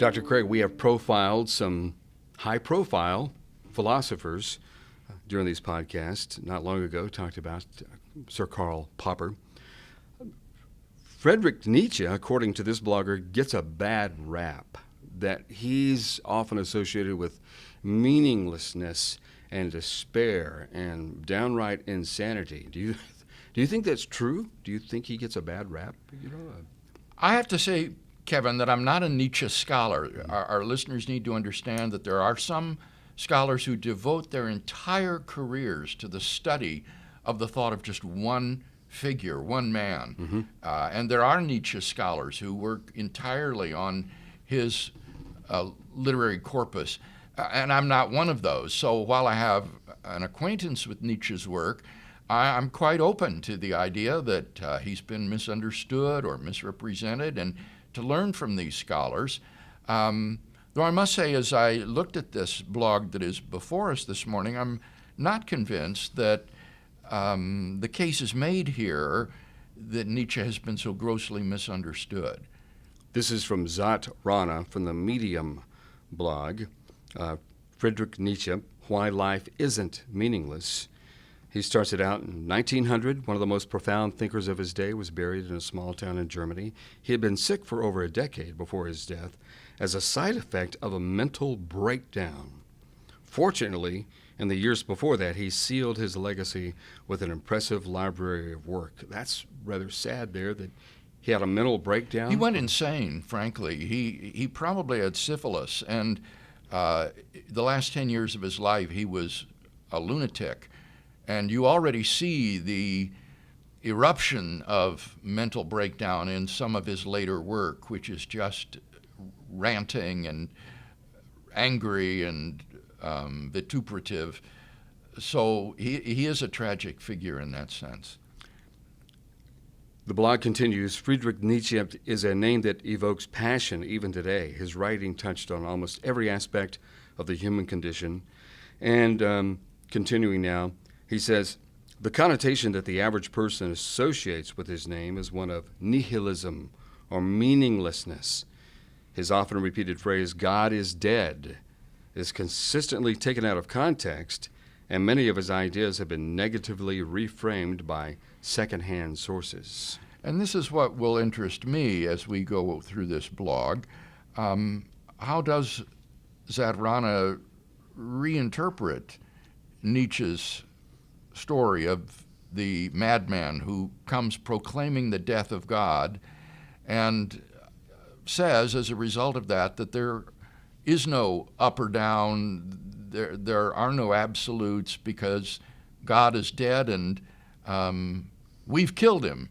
Dr. Craig, we have profiled some high-profile philosophers during these podcasts. Not long ago, talked about Sir Karl Popper. Friedrich Nietzsche, according to this blogger, gets a bad rap, that he's often associated with meaninglessness and despair and downright insanity. Do you think that's true? Do you think he gets a bad rap? I have to say, Kevin, that I'm not a Nietzsche scholar. Our listeners need to understand that there are some scholars who devote their entire careers to the study of the thought of just one figure, one man. Mm-hmm. And there are Nietzsche scholars who work entirely on his literary corpus. And I'm not one of those. So while I have an acquaintance with Nietzsche's work, I'm quite open to the idea that he's been misunderstood or misrepresented, and to learn from these scholars. Though I must say, as I looked at this blog that is before us this morning, I'm not convinced that the case is made here that Nietzsche has been so grossly misunderstood. This is from Zat Rana from the Medium blog. Friedrich Nietzsche, Why Life Isn't Meaningless. He starts it out in 1900. One of the most profound thinkers of his day was buried in a small town in Germany. He had been sick for over a decade before his death as a side effect of a mental breakdown. Fortunately, in the years before that, he sealed his legacy with an impressive library of work. That's rather sad there that he had a mental breakdown. He went insane, frankly. He probably had syphilis, and the last 10 years of his life, he was a lunatic. And you already see the eruption of mental breakdown in some of his later work, which is just ranting and angry and vituperative. So he is a tragic figure in that sense. The blog continues, Friedrich Nietzsche is a name that evokes passion even today. His writing touched on almost every aspect of the human condition. And continuing now, he says, the connotation that the average person associates with his name is one of nihilism or meaninglessness. His often repeated phrase, God is dead, is consistently taken out of context, and many of his ideas have been negatively reframed by secondhand sources. And this is what will interest me as we go through this blog. How does Zadrana reinterpret Nietzsche's story of the madman who comes proclaiming the death of God and says, as a result of that, that there is no up or down, there are no absolutes because God is dead and we've killed him,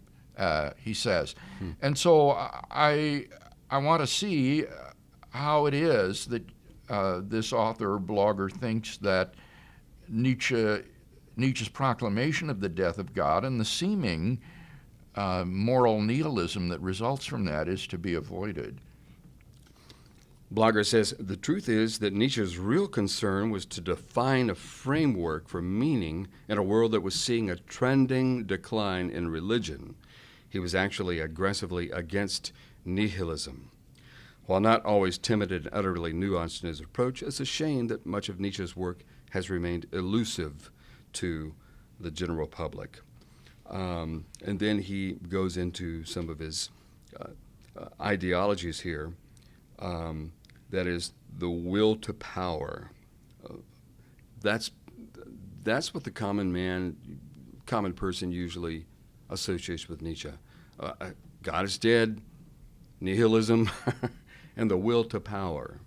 he says. And so I want to see how it is that this author, blogger, thinks that Nietzsche's proclamation of the death of God and the seeming moral nihilism that results from that is to be avoided. Blogger says, the truth is that Nietzsche's real concern was to define a framework for meaning in a world that was seeing a trending decline in religion. He was actually aggressively against nihilism. While not always timid and utterly nuanced in his approach, it's a shame that much of Nietzsche's work has remained elusive to the general public. And then he goes into some of his ideologies here. That is the will to power. That's what the common person usually associates with Nietzsche. God is dead, nihilism, and the will to power.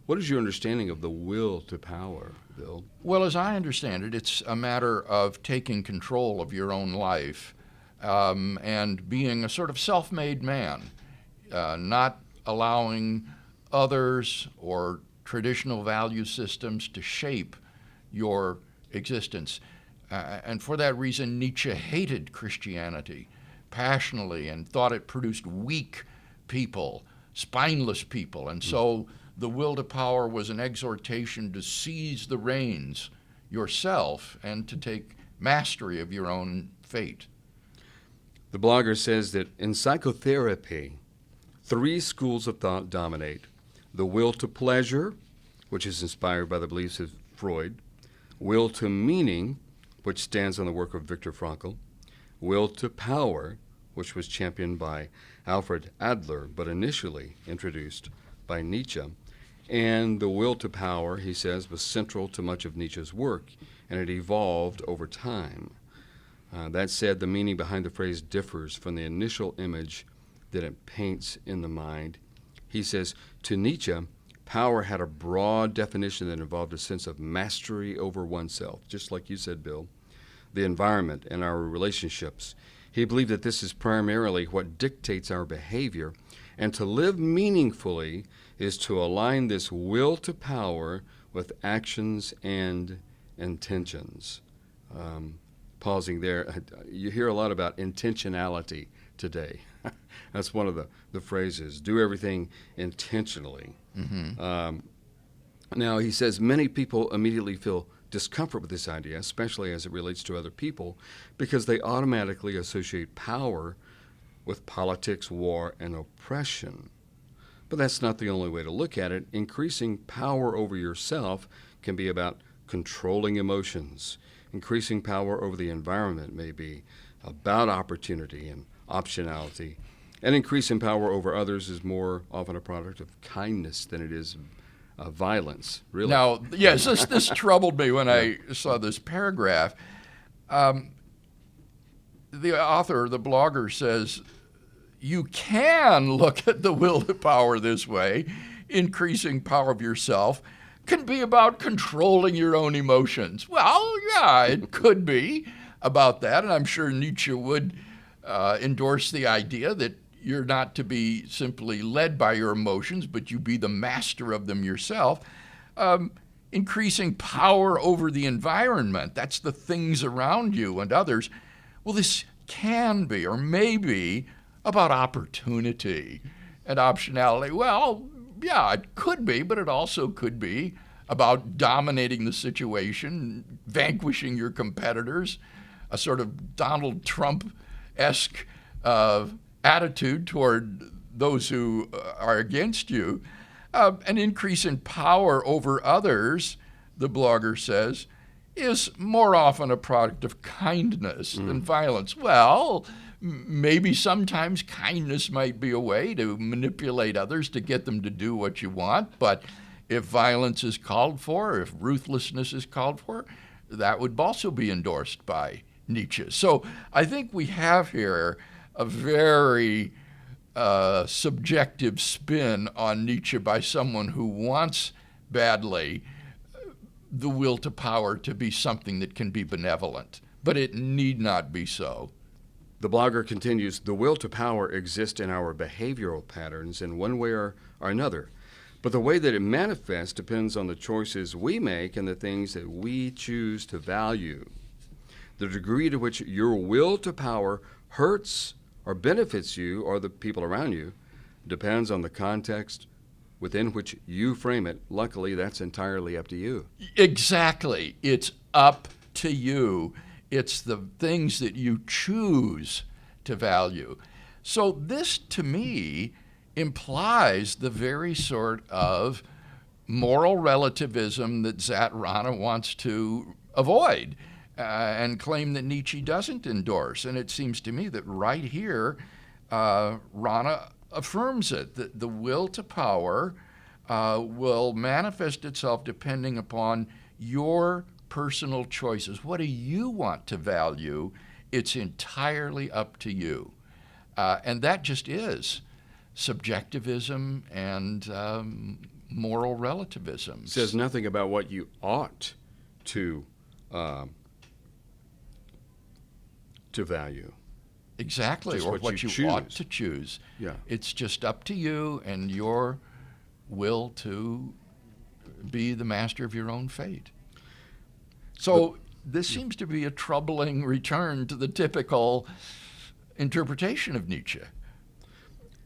What is your understanding of the will to power, Bill? Well, as I understand it, it's a matter of taking control of your own life and being a sort of self-made man, not allowing others or traditional value systems to shape your existence. And for that reason, Nietzsche hated Christianity passionately and thought it produced weak people, spineless people. And so the will to power was an exhortation to seize the reins yourself and to take mastery of your own fate. The blogger says that in psychotherapy, three schools of thought dominate: the will to pleasure, which is inspired by the beliefs of Freud; will to meaning, which stands on the work of Viktor Frankl; will to power, which was championed by Alfred Adler, but initially introduced by Nietzsche. And the will to power, he says, was central to much of Nietzsche's work, and it evolved over time. That said, the meaning behind the phrase differs from the initial image that it paints in the mind. He says, to Nietzsche, power had a broad definition that involved a sense of mastery over oneself, just like you said, Bill, the environment, and our relationships. He believed that this is primarily what dictates our behavior, and to live meaningfully is to align this will to power with actions and intentions. Pausing there, you hear a lot about intentionality today. That's one of the phrases. Do everything intentionally. Mm-hmm. Now, he says many people immediately feel discomfort with this idea, especially as it relates to other people, because they automatically associate power with politics, war, and oppression. But that's not the only way to look at it. Increasing power over yourself can be about controlling emotions. Increasing power over the environment may be about opportunity and optionality. And increasing power over others is more often a product of kindness than it is violence, really. Now, yes, this troubled me when I saw this paragraph. The author, the blogger, says, you can look at the will to power this way. Increasing power of yourself can be about controlling your own emotions. Well, yeah, it could be about that, and I'm sure Nietzsche would endorse the idea that you're not to be simply led by your emotions, but you be the master of them yourself. Increasing power over the environment, that's the things around you and others. Well, this can be or may be about opportunity and optionality. Well, yeah, it could be, but it also could be about dominating the situation, vanquishing your competitors, a sort of Donald Trump-esque attitude toward those who are against you. An increase in power over others, the blogger says, is more often a product of kindness than violence. Well, maybe sometimes kindness might be a way to manipulate others to get them to do what you want, but if violence is called for, if ruthlessness is called for, that would also be endorsed by Nietzsche. So I think we have here a very subjective spin on Nietzsche by someone who wants badly the will to power to be something that can be benevolent, but it need not be so. The blogger continues, the will to power exists in our behavioral patterns in one way or another, but the way that it manifests depends on the choices we make and the things that we choose to value. The degree to which your will to power hurts or benefits you or the people around you depends on the context within which you frame it. Luckily, that's entirely up to you. Exactly. It's up to you. It's the things that you choose to value. So this, to me, implies the very sort of moral relativism that Zatrana wants to avoid and claim that Nietzsche doesn't endorse. And it seems to me that right here, Rana affirms it, that the will to power will manifest itself depending upon your personal choices. What do you want to value? It's entirely up to you. And that just is subjectivism and moral relativism. It says nothing about what you ought to value. Exactly, Just or what you choose. ought to choose. Yeah. It's just up to you and your will to be the master of your own fate. So this seems to be a troubling return to the typical interpretation of Nietzsche.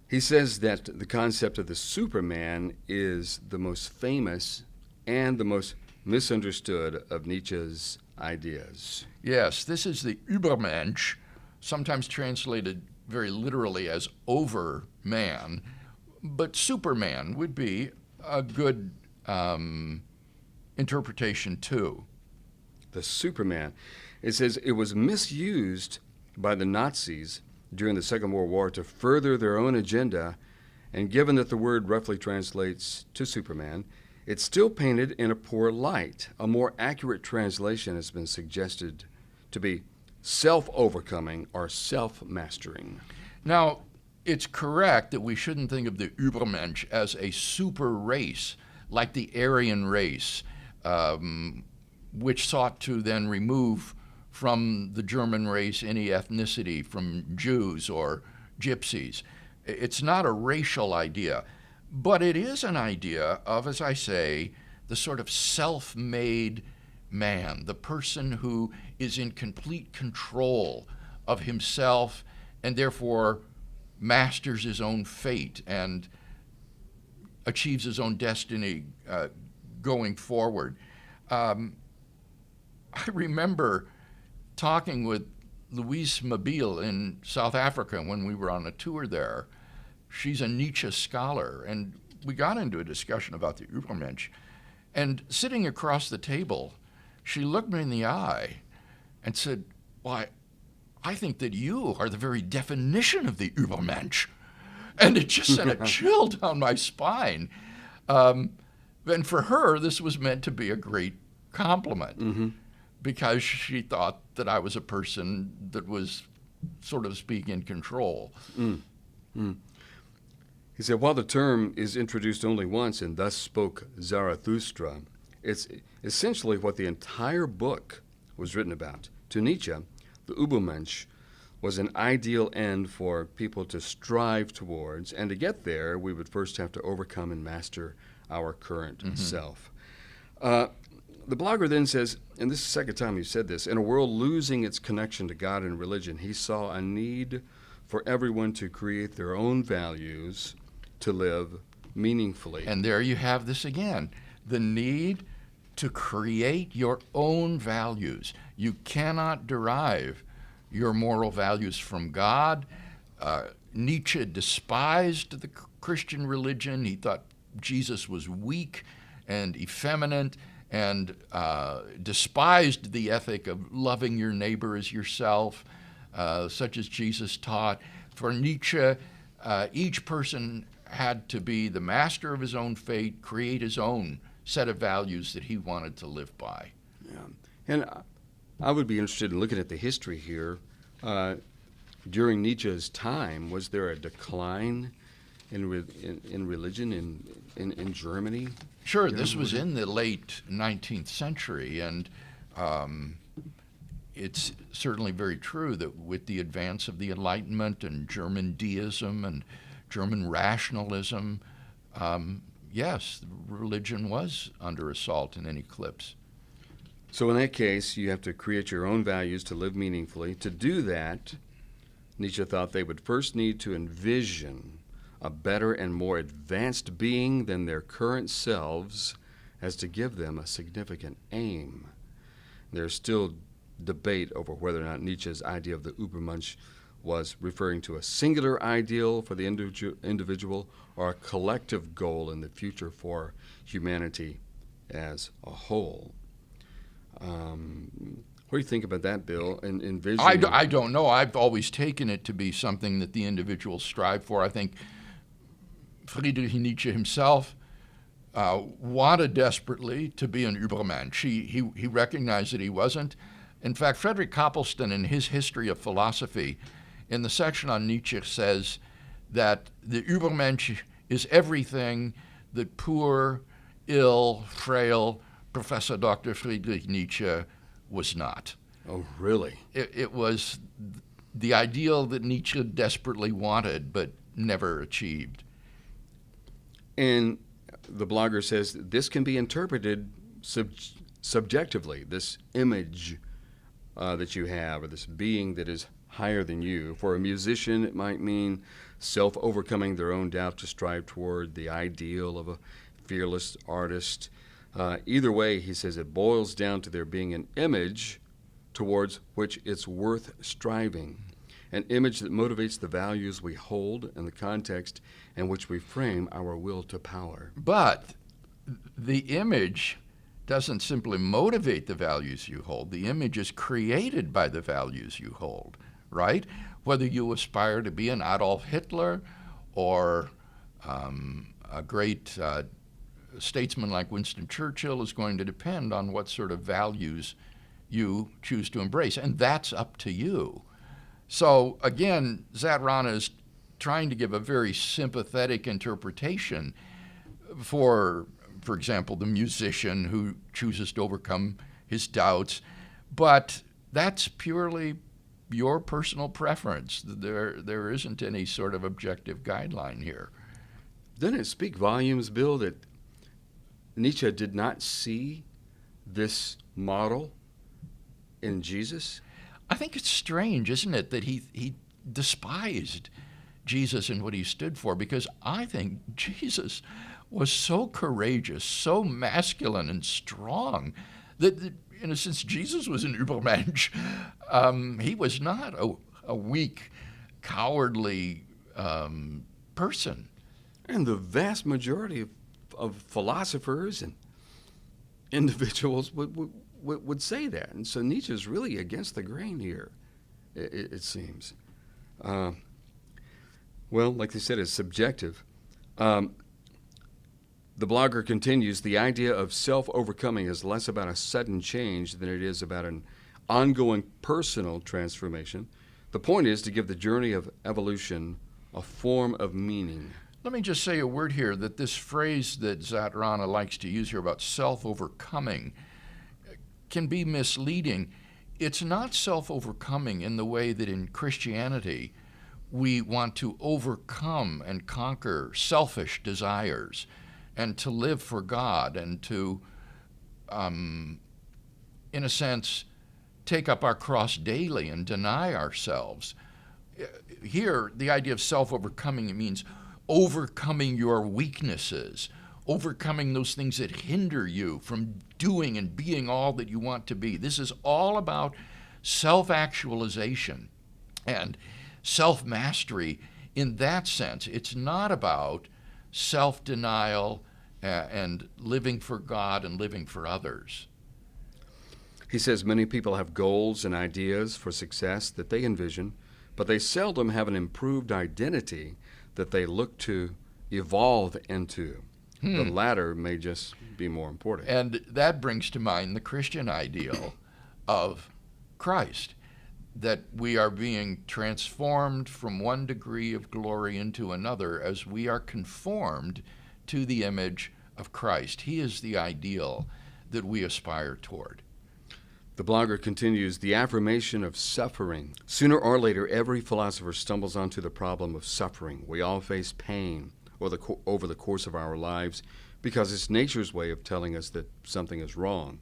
He says that the concept of the Superman is the most famous and the most misunderstood of Nietzsche's ideas. Yes, this is the Ubermensch, sometimes translated very literally as overman, but Superman would be a good interpretation too. The Superman. It says it was misused by the Nazis during the Second World War to further their own agenda, and given that the word roughly translates to Superman, it's still painted in a poor light. A more accurate translation has been suggested to be self-overcoming or self-mastering. Now, it's correct that we shouldn't think of the Ubermensch as a super race, like the Aryan race, which sought to then remove from the German race any ethnicity from Jews or gypsies. It's not a racial idea, but it is an idea of, as I say, the sort of self-made man, the person who is in complete control of himself and therefore masters his own fate and achieves his own destiny going forward. I remember talking with Louise Mabille in South Africa when we were on a tour there. She's a Nietzsche scholar, and we got into a discussion about the Ubermensch. And sitting across the table, she looked me in the eye and said, "Why, I think that you are the very definition of the Ubermensch." And it just sent a chill down my spine. And for her, this was meant to be a great compliment, because she thought that I was a person that was, sort of speak, in control. He said, while the term is introduced only once in Thus Spoke Zarathustra, it's essentially what the entire book was written about. To Nietzsche, the Ubermensch was an ideal end for people to strive towards, and to get there, we would first have to overcome and master our current self. The blogger then says, and this is the second time he said this, in a world losing its connection to God and religion, he saw a need for everyone to create their own values to live meaningfully. And there you have this again, the need to create your own values. You cannot derive your moral values from God. Nietzsche despised the Christian religion. He thought Jesus was weak and effeminate, and despised the ethic of loving your neighbor as yourself, such as Jesus taught. For Nietzsche, each person had to be the master of his own fate, create his own set of values that he wanted to live by. Yeah. And I would be interested in looking at the history here. During Nietzsche's time, was there a decline in religion in Germany? Sure, this was in the late 19th century, and it's certainly very true that with the advance of the Enlightenment and German deism and German rationalism, yes, religion was under assault and in eclipse. So in that case, you have to create your own values to live meaningfully. To do that, Nietzsche thought they would first need to envision a better and more advanced being than their current selves, as to give them a significant aim. There's still debate over whether or not Nietzsche's idea of the Ubermensch was referring to a singular ideal for the individual or a collective goal in the future for humanity as a whole. What do you think about that, Bill? And envisioning... I don't know. I've always taken it to be something that the individuals strive for. I think Friedrich Nietzsche himself wanted desperately to be an Ubermensch. He recognized that he wasn't. In fact, Frederick Copleston, in his History of Philosophy, in the section on Nietzsche, says that the Ubermensch is everything that poor, ill, frail Professor Dr. Friedrich Nietzsche was not. Oh, really? It was the ideal that Nietzsche desperately wanted but never achieved. And the blogger says this can be interpreted subjectively, this image that you have, or this being that is higher than you. For a musician, it might mean self-overcoming their own doubt to strive toward the ideal of a fearless artist. Either way, he says it boils down to there being an image towards which it's worth striving. an image that motivates the values we hold and the context in which we frame our will to power. But the image doesn't simply motivate the values you hold. The image is created by the values you hold, right? Whether you aspire to be an Adolf Hitler or a great statesman like Winston Churchill is going to depend on what sort of values you choose to embrace, and that's up to you. So again, Zatrana is trying to give a very sympathetic interpretation for example, the musician who chooses to overcome his doubts, but that's purely your personal preference. There isn't any sort of objective guideline here. Doesn't it speak volumes, Bill, that Nietzsche did not see this model in Jesus? I think it's strange, isn't it, that he despised Jesus and what he stood for, because I think Jesus was so courageous, so masculine and strong, that in a sense Jesus was an Ubermensch. He was not a weak, cowardly person. And the vast majority of philosophers and individuals would say that. And so Nietzsche is really against the grain here, it seems. Well, like they said, it's subjective. The blogger continues, the idea of self-overcoming is less about a sudden change than it is about an ongoing personal transformation. The point is to give the journey of evolution a form of meaning. Let me just say a word here, that this phrase that Zatrana likes to use here about self-overcoming can be misleading. It's not self-overcoming in the way that in Christianity we want to overcome and conquer selfish desires and to live for God and to, in a sense, take up our cross daily and deny ourselves. Here, the idea of self-overcoming, it means overcoming your weaknesses, overcoming those things that hinder you from doing and being all that you want to be. This is all about self-actualization and self-mastery. In that sense, it's not about self-denial and living for God and living for others. He says many people have goals and ideas for success that they envision, but they seldom have an improved identity that they look to evolve into. The latter may just be more important. And that brings to mind the Christian ideal of Christ, that we are being transformed from one degree of glory into another as we are conformed to the image of Christ. He is the ideal that we aspire toward. The blogger continues, the affirmation of suffering. Sooner or later, every philosopher stumbles onto the problem of suffering. We all face pain over the course of our lives because it's nature's way of telling us that something is wrong.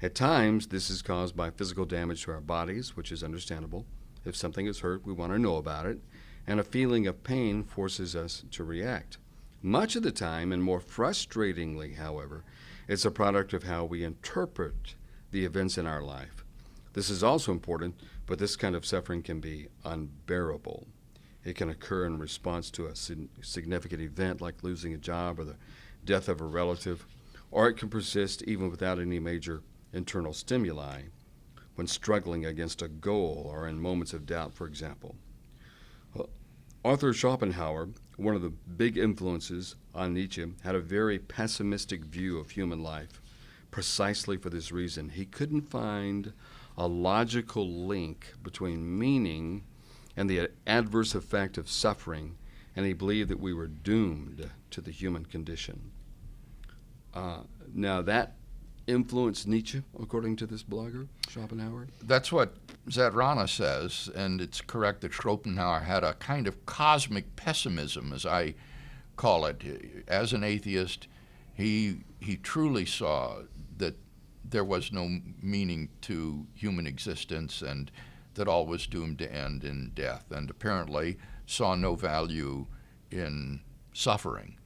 At times, this is caused by physical damage to our bodies, which is understandable. If something is hurt, we want to know about it, and a feeling of pain forces us to react. Much of the time, and more frustratingly, however, it's a product of how we interpret the events in our life. This is also important, but this kind of suffering can be unbearable. It can occur in response to a significant event like losing a job or the death of a relative, or it can persist even without any major internal stimuli, when struggling against a goal or in moments of doubt, for example. Arthur Schopenhauer, one of the big influences on Nietzsche, had a very pessimistic view of human life. Precisely for this reason, he couldn't find a logical link between meaning and the adverse effect of suffering, and he believed that we were doomed to the human condition. Now that influenced Nietzsche, according to this blogger, Schopenhauer? That's what Zatrana says, and it's correct that Schopenhauer had a kind of cosmic pessimism, as I call it. As an atheist, he truly saw that there was no meaning to human existence and that all was doomed to end in death, and apparently saw no value in suffering.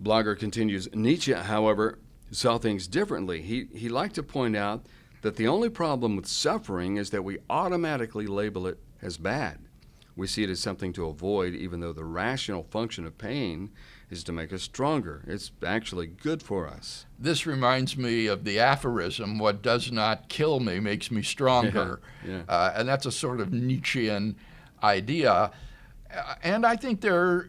Blogger continues, Nietzsche, however, saw things differently. He liked to point out that the only problem with suffering is that we automatically label it as bad. We see it as something to avoid, even though the rational function of pain is to make us stronger. It's actually good for us. This reminds me of the aphorism, what does not kill me makes me stronger. Yeah. And that's a sort of Nietzschean idea. And I think there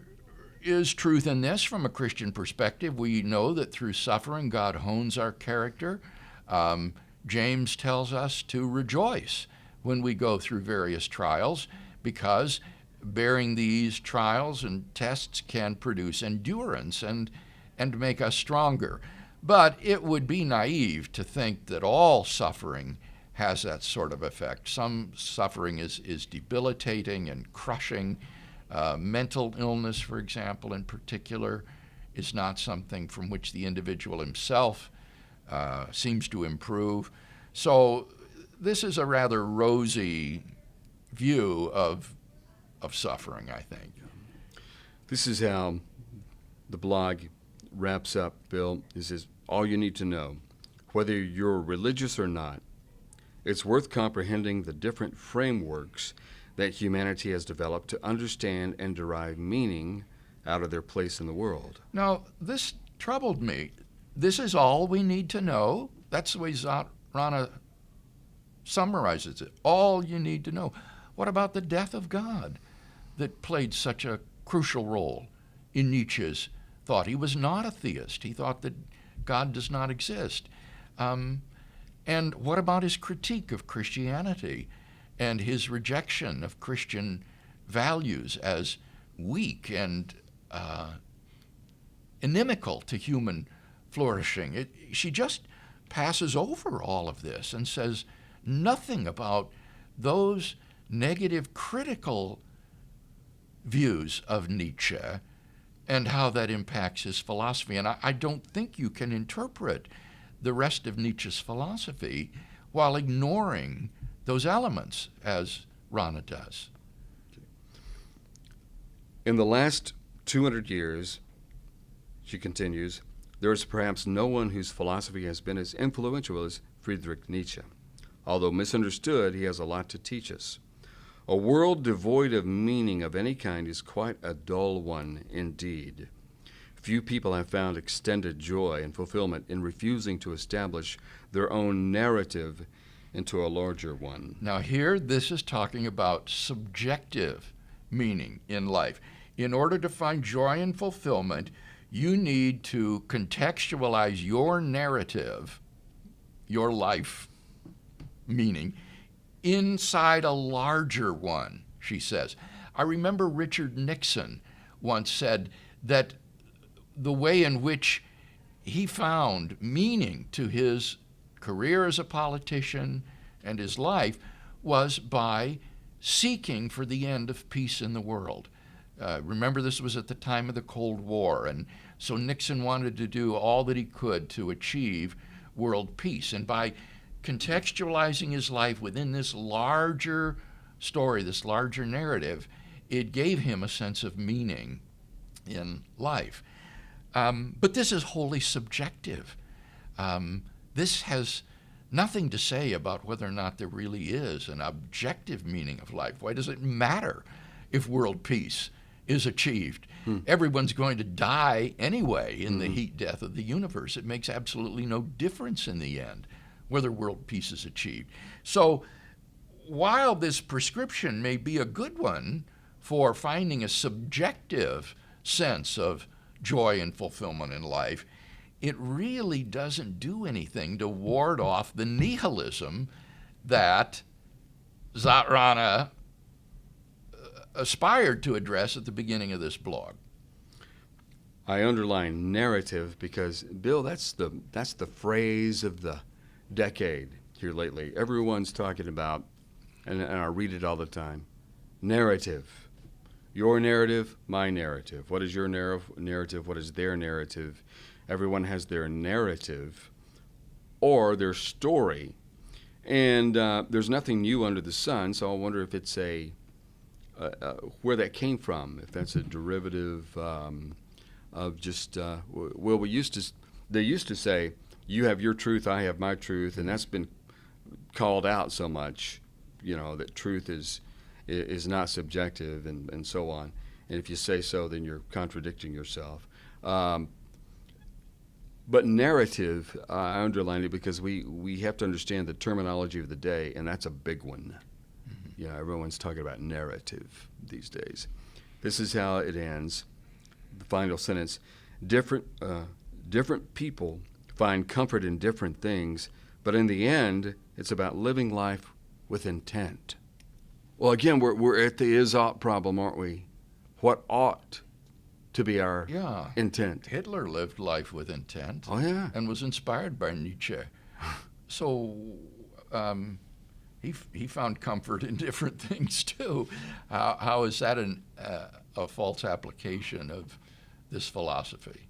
is truth in this from a Christian perspective. We know that through suffering, God hones our character. James tells us to rejoice when we go through various trials, because bearing these trials and tests can produce endurance and make us stronger. But it would be naive to think that all suffering has that sort of effect. Some suffering is debilitating and crushing. Mental illness, for example, in particular, is not something from which the individual himself seems to improve. So this is a rather rosy view of suffering, I think. This is how the blog wraps up, Bill. It says, all you need to know, whether you're religious or not, it's worth comprehending the different frameworks that humanity has developed to understand and derive meaning out of their place in the world. Now, this troubled me. This is all we need to know. That's the way Rana summarizes it. All you need to know. What about the death of God that played such a crucial role in Nietzsche's thought? He was not a theist. He thought that God does not exist. And what about his critique of Christianity and his rejection of Christian values as weak and inimical to human flourishing? She just passes over all of this and says nothing about those negative, critical views of Nietzsche and how that impacts his philosophy. And I don't think you can interpret the rest of Nietzsche's philosophy while ignoring those elements, as Rana does. In the last 200 years, she continues, there is perhaps no one whose philosophy has been as influential as Friedrich Nietzsche. Although misunderstood, he has a lot to teach us. A world devoid of meaning of any kind is quite a dull one indeed. Few people have found extended joy and fulfillment in refusing to establish their own narrative into a larger one. Now here, this is talking about subjective meaning in life. In order to find joy and fulfillment, you need to contextualize your narrative, your life meaning, inside a larger one, she says. I remember Richard Nixon once said that the way in which he found meaning to his career as a politician and his life was by seeking for the end of peace in the world. Remember, this was at the time of the Cold War, and so Nixon wanted to do all that he could to achieve world peace. And by contextualizing his life within this larger story, this larger narrative, it gave him a sense of meaning in life. But this is wholly subjective. This has nothing to say about whether or not there really is an objective meaning of life. Why does it matter if world peace is achieved? Everyone's going to die anyway in the heat death of the universe. It makes absolutely no difference in the end whether world peace is achieved. So while this prescription may be a good one for finding a subjective sense of joy and fulfillment in life, it really doesn't do anything to ward off the nihilism that Rana aspired to address at the beginning of this blog. I underline narrative because, Bill, that's the phrase of the decade here lately. Everyone's talking about, and I read it all the time, narrative. Your narrative, my narrative. What is your narrative? What is their narrative? Everyone has their narrative or their story. And there's nothing new under the sun, so I wonder if it's where that came from, if that's a derivative of just, well, they used to say, you have your truth, I have my truth, and that's been called out so much, that truth is is not subjective, and so on. And if you say so, then you're contradicting yourself. But narrative, I underline it because we have to understand the terminology of the day, and that's a big one. Mm-hmm. Yeah, everyone's talking about narrative these days. This is how it ends. The final sentence: different people find comfort in different things, but in the end, it's about living life with intent. Well, again, we're at the is-ought problem, aren't we? What ought to be our intent? Hitler lived life with intent. Oh, yeah. And was inspired by Nietzsche. So he found comfort in different things, too. How is that a false application of this philosophy?